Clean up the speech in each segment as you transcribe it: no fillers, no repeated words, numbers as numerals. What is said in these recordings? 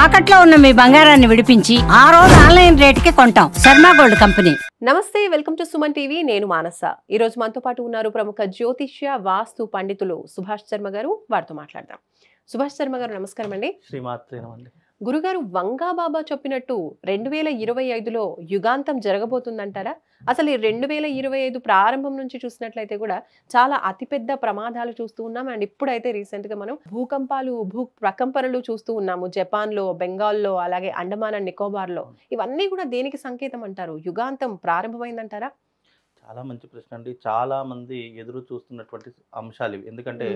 తాకట్లో ఉన్న మీ బంగారాన్ని విడిపించి ఆ రోజు ఆన్లైన్ రేటుకి కొంటాం. Sharma gold company. నమస్తే, వెల్కమ్ టు సుమన్ టీవీ. నేను మానస. ఈ రోజు మనతో పాటు ఉన్నారు ప్రముఖ జ్యోతిష్య వాస్తు పండితులు సుభాష్ శర్మ గారు. వారితో మాట్లాడదాం. సుభాష్ శర్మ గారు నమస్కారం అండి. శ్రీమాత్రేనమండి. గురుగారు, వంగా బాబా చెప్పినట్టు 2025లో యుగాంతం జరగబోతుందంటారా? అసలు ఈ 2025 ప్రారంభం నుంచి చూసినట్లయితే కూడా చాలా అతిపెద్ద ప్రమాదాలు చూస్తూ ఉన్నాం. అండ్ ఇప్పుడైతే రీసెంట్ గా మనం భూకంపాలు, ప్రకంపనలు చూస్తూ ఉన్నాము. జపాన్ లో, బెంగాల్లో, అలాగే అండమాన్ అండ్ నికోబార్ లో. ఇవన్నీ కూడా దేనికి సంకేతం అంటారు? యుగాంతం ప్రారంభమైందంటారా? చాలా మంచి ప్రశ్న అండి. చాలా మంది ఎదురు చూస్తున్నటువంటి అంశాలు ఇవి. ఎందుకంటే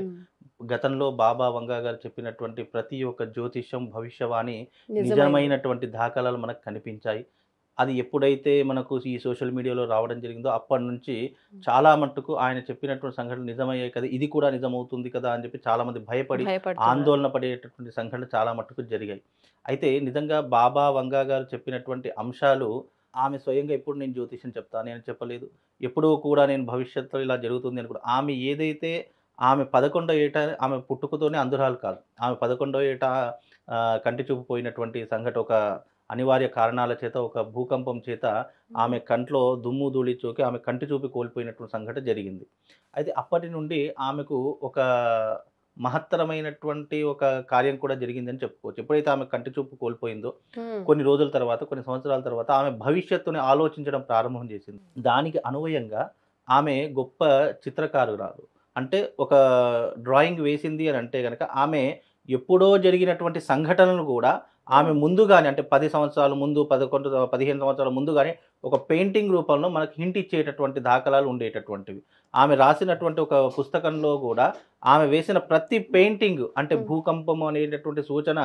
గతంలో బాబా వంగా గారు చెప్పినటువంటి ప్రతి ఒక్క జ్యోతిష్యం, భవిష్యవాణి నిజమైనటువంటి దాఖలాలు మనకు కనిపించాయి. అది ఎప్పుడైతే మనకు ఈ సోషల్ మీడియాలో రావడం జరిగిందో అప్పటి నుంచి చాలా మట్టుకు ఆయన చెప్పినటువంటి సంఘటనలు నిజమయ్యాయి కదా, ఇది కూడా నిజమవుతుంది కదా అని చెప్పి చాలా మంది భయపడి ఆందోళన పడేటటువంటి సంఘటనలు చాలా మట్టుకు జరిగాయి. అయితే నిజంగా బాబా వంగా గారు చెప్పినటువంటి అంశాలు ఆమె స్వయంగా ఎప్పుడు నేను జ్యోతిష్యం చెప్తాను నేను చెప్పలేదు, ఎప్పుడూ కూడా నేను భవిష్యత్తులో ఇలా జరుగుతుంది అని కూడా ఆమె ఏదైతే ఆమె 11వ ఏట ఆమె పుట్టుకతోనే అంధురాలు కాదు. ఆమె 11వ ఏట కంటి చూపు పోయినటువంటి సంఘటన ఒక అనివార్య కారణాల చేత, ఒక భూకంపం చేత ఆమె కంట్లో దుమ్ము ధూళి చోకి ఆమె కంటి చూపు కోల్పోయినటువంటి సంఘటన జరిగింది. అయితే అప్పటి నుండి ఆమెకు ఒక మహత్తరమైనటువంటి ఒక కార్యం కూడా జరిగిందని చెప్పుకోవచ్చు. ఎప్పుడైతే ఆమె కంటి చూపు కోల్పోయిందో కొన్ని రోజుల తర్వాత, కొన్ని సంవత్సరాల తర్వాత ఆమె భవిష్యత్తుని ఆలోచించడం ప్రారంభం చేసింది. దానికి అనువయంగా ఆమె గొప్ప చిత్రకారురాలు. అంటే ఒక డ్రాయింగ్ వేసింది అని అంటే కనుక ఆమె ఎప్పుడో జరిగినటువంటి సంఘటనలు కూడా ఆమె ముందుగానే, అంటే 10 సంవత్సరాల ముందు, 15 సంవత్సరాల ముందుగానే ఒక పెయింటింగ్ రూపంలో మనకు హింట్ ఇచ్చేటటువంటి దాఖలాలు ఉండేటటువంటివి. ఆమె రాసినటువంటి ఒక పుస్తకంలో కూడా ఆమె వేసిన ప్రతి పెయింటింగ్, అంటే భూకంపం అనేటటువంటి సూచన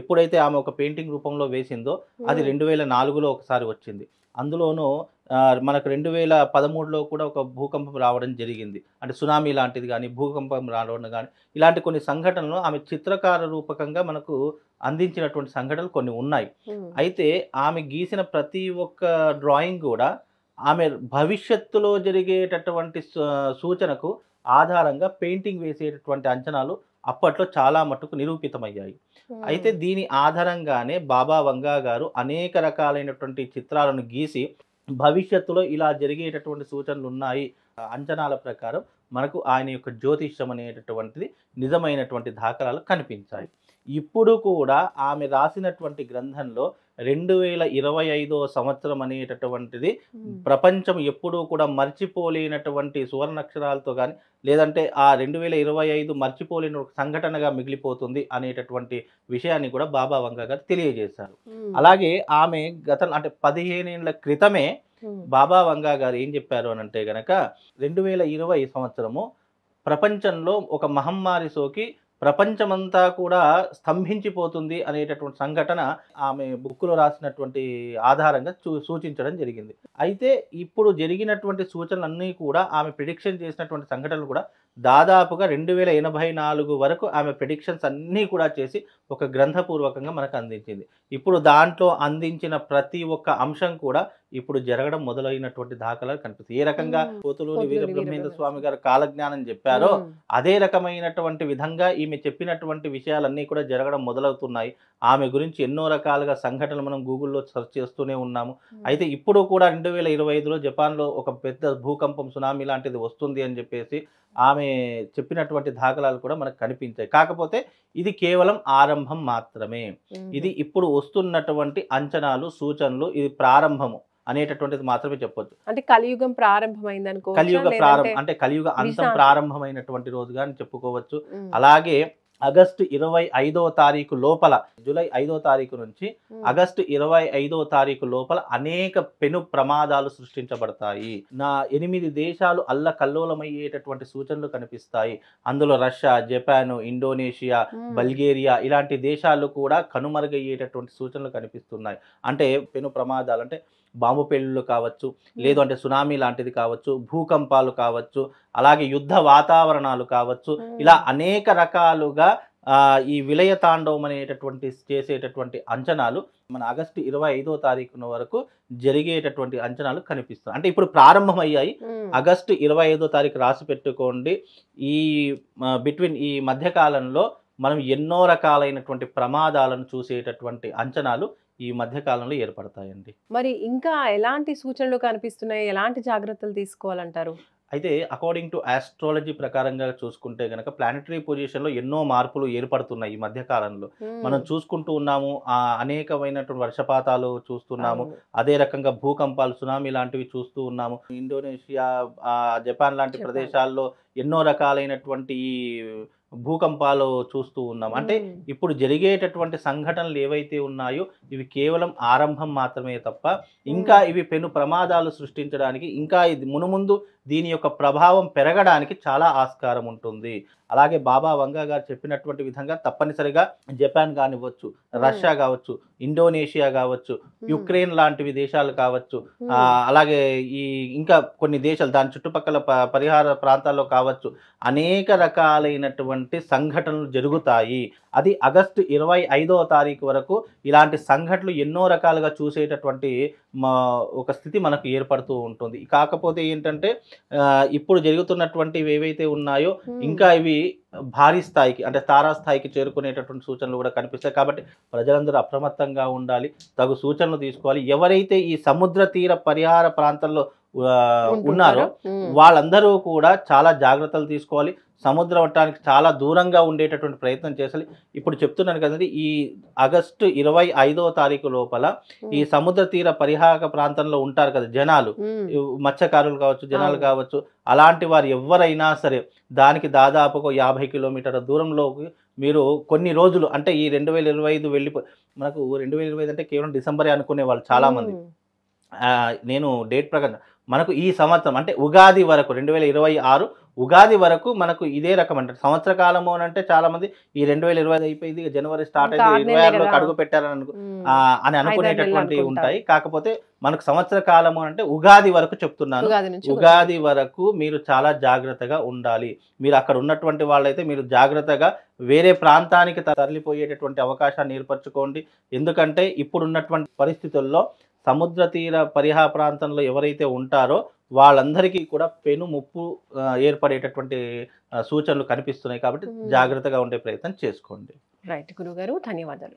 ఎప్పుడైతే ఆమె ఒక పెయింటింగ్ రూపంలో వేసిందో అది 2004లో ఒకసారి వచ్చింది. అందులోనూ మనకు 2013లో కూడా ఒక భూకంపం రావడం జరిగింది. అంటే సునామీ లాంటిది కానీ, భూకంపం రావడం కానీ, ఇలాంటి కొన్ని సంఘటనలు ఆమె చిత్రకార రూపకంగా మనకు అందించినటువంటి సంఘటనలు కొన్ని ఉన్నాయి. అయితే ఆమె గీసిన ప్రతి ఒక్క డ్రాయింగ్ కూడా ఆమె భవిష్యత్తులో జరిగేటటువంటి సూచనకు ఆధారంగా పెయింటింగ్ వేసేటటువంటి అంచనాలు అప్పట్లో చాలా మట్టుకు నిరూపితమయ్యాయి. అయితే దీని ఆధారంగానే బాబా వంగా గారు అనేక రకాలైనటువంటి చిత్రాలను గీసి భవిష్యత్తులో ఇలా జరిగేటటువంటి సూచనలు ఉన్నాయి అంచనాల ప్రకారం మనకు ఆయన యొక్క జ్యోతిష్యం అనేటటువంటిది నిజమైనటువంటి దాఖలాలు కనిపించాయి. ఇప్పుడు కూడా ఆమె రాసినటువంటి గ్రంథంలో 2025వ సంవత్సరం అనేటటువంటిది ప్రపంచం ఎప్పుడూ కూడా మర్చిపోలేనటువంటి సువర్ణాక్షరాలతో కానీ, లేదంటే ఆ 2025 మర్చిపోలేని ఒక సంఘటనగా మిగిలిపోతుంది అనేటటువంటి విషయాన్ని కూడా బాబా వంగా గారు తెలియజేశారు. అలాగే ఆమె గతంలో, అంటే 15 ఏళ్ల క్రితమే బాబా వంగా గారు ఏం చెప్పారు అని అంటే గనక 2020 సంవత్సరము ప్రపంచంలో ఒక మహమ్మారి సోకి ప్రపంచమంతా కూడా స్తంభించిపోతుంది అనేటటువంటి సంఘటన ఆమె బుక్లో రాసినటువంటి ఆధారంగా సూచించడం జరిగింది. అయితే ఇప్పుడు జరిగినటువంటి సూచనలన్నీ కూడా ఆమె ప్రిడిక్షన్ చేసినటువంటి సంఘటనలు కూడా దాదాపుగా 2084 వరకు ఆమె ప్రిడిక్షన్స్ అన్నీ కూడా చేసి ఒక గ్రంథపూర్వకంగా మనకు అందించింది. ఇప్పుడు దాంట్లో అందించిన ప్రతి ఒక్క అంశం కూడా ఇప్పుడు జరగడం మొదలైనటువంటి దాఖలాలు కనిపిస్తాయి. ఏ రకంగా పోతులూరి వీరబ్రహ్మేంద్ర స్వామి గారు కాలజ్ఞానం చెప్పారో అదే రకమైనటువంటి విధంగా ఈమె చెప్పినటువంటి విషయాలన్నీ కూడా జరగడం మొదలవుతున్నాయి. ఆమె గురించి ఎన్నో రకాలుగా సంఘటనలు మనం గూగుల్లో సెర్చ్ చేస్తూనే ఉన్నాము. అయితే ఇప్పుడు కూడా 2025లో జపాన్లో ఒక పెద్ద భూకంపం, సునామీ లాంటిది వస్తుంది అని చెప్పేసి ఆమె చెప్పినటువంటి దాఖలాలు కూడా మనకు కనిపించాయి. కాకపోతే ఇది కేవలం ఆరంభం మాత్రమే. ఇది ఇప్పుడు వస్తున్నటువంటి అంచనాలు, సూచనలు, ఇది ప్రారంభము అనేటటువంటిది మాత్రమే చెప్పొచ్చు. అంటే కలియుగం ప్రారంభమైంది అనుకో, కలియుగ ప్రారంభం అంటే కలియుగ అంతం ప్రారంభమైనటువంటి రోజుగా అని చెప్పుకోవచ్చు. అలాగే ఆగస్టు 25వ తారీఖు లోపల, జూలై 5వ తారీఖు నుంచి ఆగస్టు 25వ తారీఖు లోపల అనేక పెను ప్రమాదాలు సృష్టించబడతాయి. 8 దేశాలు అల్లకల్లోలమయ్యేటటువంటి సూచనలు కనిపిస్తాయి. అందులో రష్యా, జపాన్, ఇండోనేషియా, బల్గేరియా ఇలాంటి దేశాలు కూడా కనుమరుగయ్యేటటువంటి సూచనలు కనిపిస్తున్నాయి. అంటే పెను ప్రమాదాలు అంటే బాంబు పేలుళ్ళు కావచ్చు, లేదు అంటే సునామీ లాంటిది కావచ్చు, భూకంపాలు కావచ్చు, అలాగే యుద్ధ వాతావరణాలు కావచ్చు, ఇలా అనేక రకాలుగా ఈ విలయ తాండవం అనేటటువంటి చేసేటటువంటి అంచనాలు మన ఆగస్టు 25వ తారీఖున వరకు జరిగేటటువంటి అంచనాలు కనిపిస్తాయి. అంటే ఇప్పుడు ప్రారంభమయ్యాయి. ఆగస్టు 25వ తారీఖు రాసి పెట్టుకోండి. ఈ బిట్వీన్ ఈ మధ్యకాలంలో మనం ఎన్నో రకాలైనటువంటి ప్రమాదాలను చూసేటటువంటి అంచనాలు ఈ మధ్య కాలంలో ఏర్పడతాయండి. మరి ఇంకా ఎలాంటి సూచనలు కనిపిస్తున్నాయి? ఎలాంటి జాగ్రత్తలు తీసుకోవాలంటారు? అయితే అకార్డింగ్ టు ఆస్ట్రాలజీ ప్రకారంగా చూసుకుంటే గనక ప్లానెటరీ పొజిషన్‌లో ఎన్నో మార్పులు ఏర్పడుతున్నాయి ఈ మధ్య కాలంలో. మనం చూసుకుంటూ ఉన్నాము. అనేకమైనటువంటి వర్షపాతాలు చూస్తున్నాము. అవును. అదే రకంగా భూకంపాలు, సునామీ లాంటివి చూస్తూ ఉన్నాము. ఇండోనేషియా, జపాన్ లాంటి జపాన్. ప్రదేశాల్లో ఎన్నో రకాలైనటువంటి ఈ భూకంపాలు చూస్తూ ఉన్నాం. అంటే ఇప్పుడు జరిగేటటువంటి సంఘటనలు ఏవైతే ఉన్నాయో ఇవి కేవలం ఆరంభం మాత్రమే తప్ప ఇంకా ఇవి పెను ప్రమాదాలు సృష్టించడానికి, ఇంకా ఇది మునుముందు దీని యొక్క ప్రభావం పెరగడానికి చాలా ఆస్కారం ఉంటుంది. అలాగే బాబా వంగా గారు చెప్పినటువంటి విధంగా తప్పనిసరిగా జపాన్ కానివ్వచ్చు, రష్యా కావచ్చు, ఇండోనేషియా కావచ్చు, యుక్రెయిన్ లాంటివి దేశాలు కావచ్చు, అలాగే ఈ ఇంకా కొన్ని దేశాలు దాని చుట్టుపక్కల పరిహార ప్రాంతాల్లో కావచ్చు, అనేక రకాలైనటువంటి సంఘటనలు జరుగుతాయి. అది ఆగస్టు 25వ తారీఖు వరకు ఇలాంటి సంఘటనలు ఎన్నో రకాలుగా చూసేటటువంటి ఒక స్థితి మనకు ఏర్పడుతూ ఉంటుంది. కాకపోతే ఏంటంటే ఇప్పుడు జరుగుతున్నటువంటివి ఏవైతే ఉన్నాయో ఇంకా ఇవి భారీ స్థాయికి అంటే తారాస్థాయికి చేరుకునేటటువంటి సూచనలు కూడా కనిపిస్తాయి. కాబట్టి ప్రజలందరూ అప్రమత్తంగా ఉండాలి, తగు సూచనలు తీసుకోవాలి. ఎవరైతే ఈ సముద్ర తీర పరిహార ప్రాంతంలో ఉన్నారో వాళ్ళందరూ కూడా చాలా జాగ్రత్తలు తీసుకోవాలి. సముద్ర మట్టానికి చాలా దూరంగా ఉండేటటువంటి ప్రయత్నం చేయాలి. ఇప్పుడు చెప్తున్నాను కదండి, ఈ ఆగస్టు 25వ తారీఖు లోపల ఈ సముద్ర తీర పరిహార ప్రాంతంలో ఉంటారు కదా జనాలు, మత్స్యకారులు కావచ్చు, జనాలు కావచ్చు, అలాంటి వారు ఎవరైనా సరే దానికి దాదాపు 50 కిలోమీటర్ల దూరంలోకి మీరు కొన్ని రోజులు అంటే ఈ 2025 మనకు 2025 అంటే కేవలం డిసెంబరే అనుకునే వాళ్ళు చాలామంది. నేను డేట్ ప్రకారం మనకు ఈ సంవత్సరం అంటే ఉగాది వరకు 2026 ఉగాది వరకు మనకు ఇదే రకం అంటే సంవత్సర కాలము అని అంటే చాలా మంది ఈ 2025 అయిపోయింది, జనవరి స్టార్ట్ అయింది, 26లోకి అడుగు పెట్టారని అని అనుకునేటటువంటి ఉంటాయి. కాకపోతే మనకు సంవత్సర కాలము అంటే ఉగాది వరకు చెప్తున్నాను. ఉగాది వరకు మీరు చాలా జాగ్రత్తగా ఉండాలి. మీరు అక్కడ ఉన్నటువంటి వాళ్ళైతే మీరు జాగ్రత్తగా వేరే ప్రాంతానికి తరలిపోయేటటువంటి అవకాశాన్ని ఏర్పరచుకోండి. ఎందుకంటే ఇప్పుడు ఉన్నటువంటి పరిస్థితుల్లో సముద్ర తీర పరిహార ప్రాంతంలో ఎవరైతే ఉంటారో వాళ్ళందరికీ కూడా పెను ముప్పు ఏర్పడేటటువంటి సూచనలు కనిపిస్తున్నాయి. కాబట్టి జాగ్రత్తగా ఉండే ప్రయత్నం చేసుకోండి. రైట్ గురుగారు, ధన్యవాదాలు.